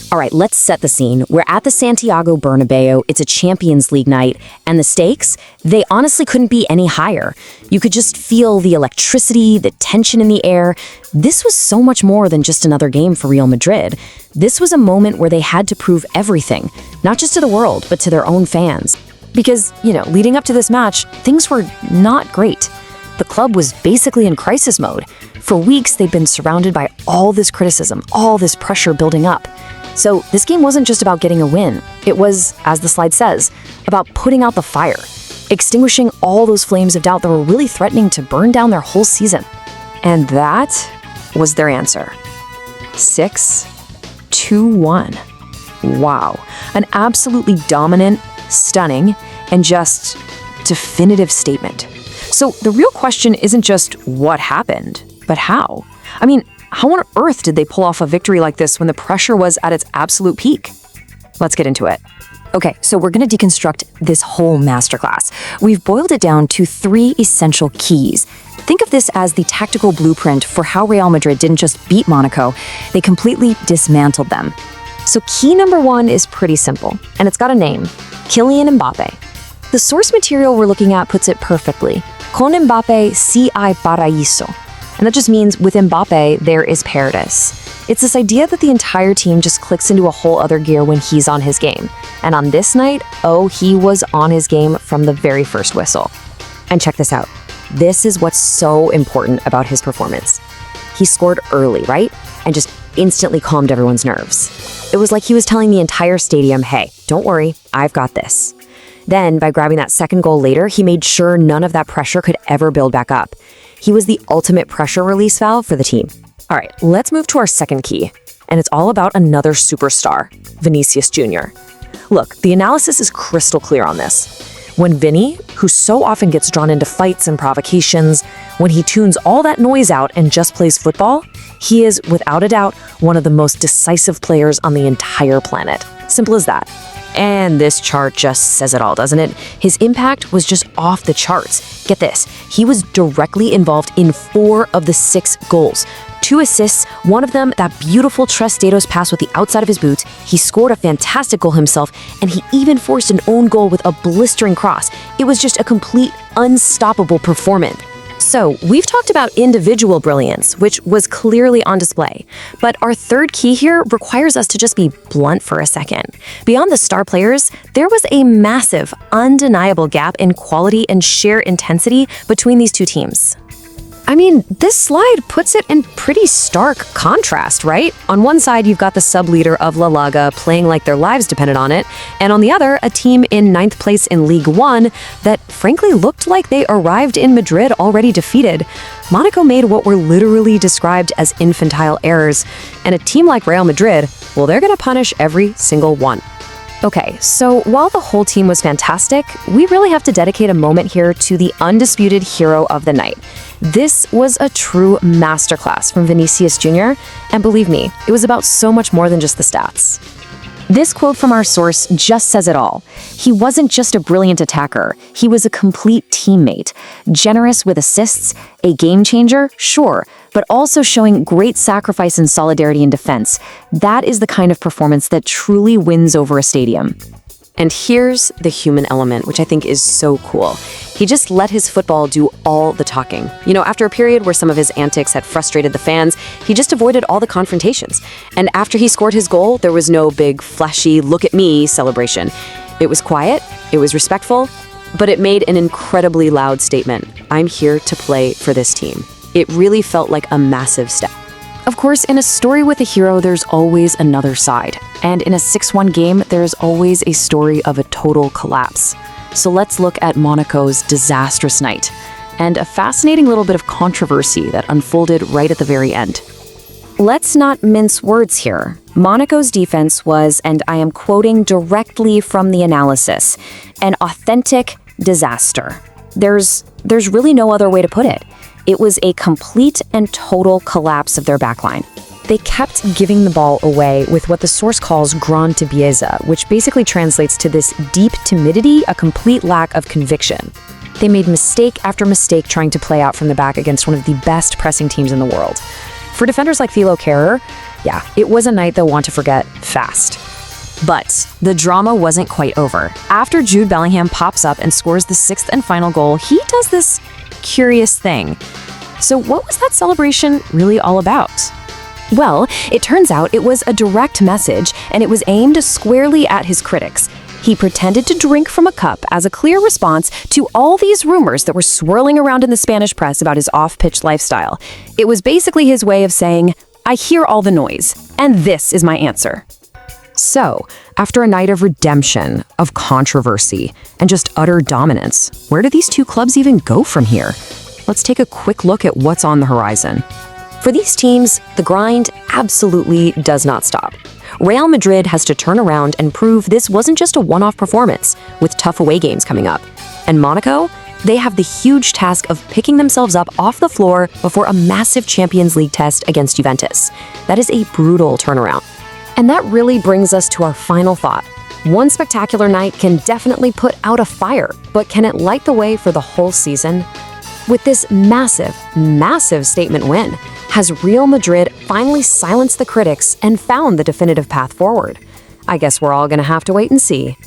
All right, let's set the scene. We're at the Santiago Bernabéu. It's a Champions League night, and the stakes, they honestly couldn't be any higher. You could just feel the electricity, the tension in the air. This was so much more than just another game for Real Madrid. This was a moment where they had to prove everything, not just to the world, but to their own fans. Because, leading up to this match, things were not great. The club was basically in crisis mode. For weeks, they'd been surrounded by all this criticism, all this pressure building up. So this game wasn't just about getting a win. It was, as the slide says, about putting out the fire, extinguishing all those flames of doubt that were really threatening to burn down their whole season. And that was their answer. 6-2-1. Wow. An absolutely dominant, stunning, and just definitive statement. So the real question isn't just what happened, but how. How on earth did they pull off a victory like this when the pressure was at its absolute peak? Let's get into it. Okay, so we're going to deconstruct this whole masterclass. We've boiled it down to 3 essential keys. Think of this as the tactical blueprint for how Real Madrid didn't just beat Monaco, they completely dismantled them. So key number 1 is pretty simple, and it's got a name: Kylian Mbappe. The source material we're looking at puts it perfectly. Con Mbappe si hay paraíso. And that just means with Mbappe, there is paradise. It's this idea that the entire team just clicks into a whole other gear when he's on his game. And on this night, he was on his game from the very first whistle. And check this out. This is what's so important about his performance. He scored early, right? And just instantly calmed everyone's nerves. It was like he was telling the entire stadium, hey, don't worry, I've got this. Then, by grabbing that second goal later, he made sure none of that pressure could ever build back up. He was the ultimate pressure release valve for the team. All right, let's move to our second key. And it's all about another superstar, Vinícius Júnior. Look, the analysis is crystal clear on this. When Vini, who so often gets drawn into fights and provocations, when he tunes all that noise out and just plays football, he is, without a doubt, one of the most decisive players on the entire planet. Simple as that. And this chart just says it all, doesn't it? His impact was just off the charts. Get this, he was directly involved in 4 of the 6 goals. 2 assists, one of them, that beautiful Tres Dedos pass with the outside of his boots. He scored a fantastic goal himself, and he even forced an own goal with a blistering cross. It was just a complete, unstoppable performance. So, we've talked about individual brilliance, which was clearly on display. But our third key here requires us to just be blunt for a second. Beyond the star players, there was a massive, undeniable gap in quality and sheer intensity between these 2 teams. This slide puts it in pretty stark contrast, right? On one side, you've got the sub-leader of LaLiga playing like their lives depended on it, and on the other, a team in 9th place in Ligue 1 that frankly looked like they arrived in Madrid already defeated. Monaco made what were literally described as infantile errors, and a team like Real Madrid, well, they're gonna punish every single one. Okay, so while the whole team was fantastic, we really have to dedicate a moment here to the undisputed hero of the night. This was a true masterclass from Vinícius Júnior, and believe me, it was about so much more than just the stats. This quote from our source just says it all. He wasn't just a brilliant attacker, he was a complete teammate. Generous with assists, a game changer, sure, but also showing great sacrifice and solidarity in defense. That is the kind of performance that truly wins over a stadium. And here's the human element, which I think is so cool. He just let his football do all the talking. After a period where some of his antics had frustrated the fans, he just avoided all the confrontations. And after he scored his goal, there was no big, flashy, look at me celebration. It was quiet, it was respectful, but it made an incredibly loud statement. I'm here to play for this team. It really felt like a massive step. Of course, in a story with a hero, there's always another side. And in a 6-1 game, there's always a story of a total collapse. So let's look at Monaco's disastrous night, and a fascinating little bit of controversy that unfolded right at the very end. Let's not mince words here. Monaco's defense was, and I am quoting directly from the analysis, an authentic disaster. There's really no other way to put it. It was a complete and total collapse of their backline. They kept giving the ball away with what the source calls gran tibieza, which basically translates to this deep timidity, a complete lack of conviction. They made mistake after mistake trying to play out from the back against one of the best pressing teams in the world. For defenders like Thilo Kehrer, Yeah, it was a night they'll want to forget fast. But the drama wasn't quite over. After Jude Bellingham pops up and scores the 6th and final goal, he does this curious thing. So what was that celebration really all about? Well, it turns out it was a direct message, and it was aimed squarely at his critics. He pretended to drink from a cup as a clear response to all these rumors that were swirling around in the Spanish press about his off-pitch lifestyle. It was basically his way of saying, I hear all the noise, and this is my answer. So, after a night of redemption, of controversy, and just utter dominance, where do these two clubs even go from here? Let's take a quick look at what's on the horizon. For these teams, the grind absolutely does not stop. Real Madrid has to turn around and prove this wasn't just a one-off performance, with tough away games coming up. And Monaco, they have the huge task of picking themselves up off the floor before a massive Champions League test against Juventus. That is a brutal turnaround. And that really brings us to our final thought. One spectacular night can definitely put out a fire, but can it light the way for the whole season? With this massive, massive statement win, has Real Madrid finally silenced the critics and found the definitive path forward? I guess we're all gonna have to wait and see.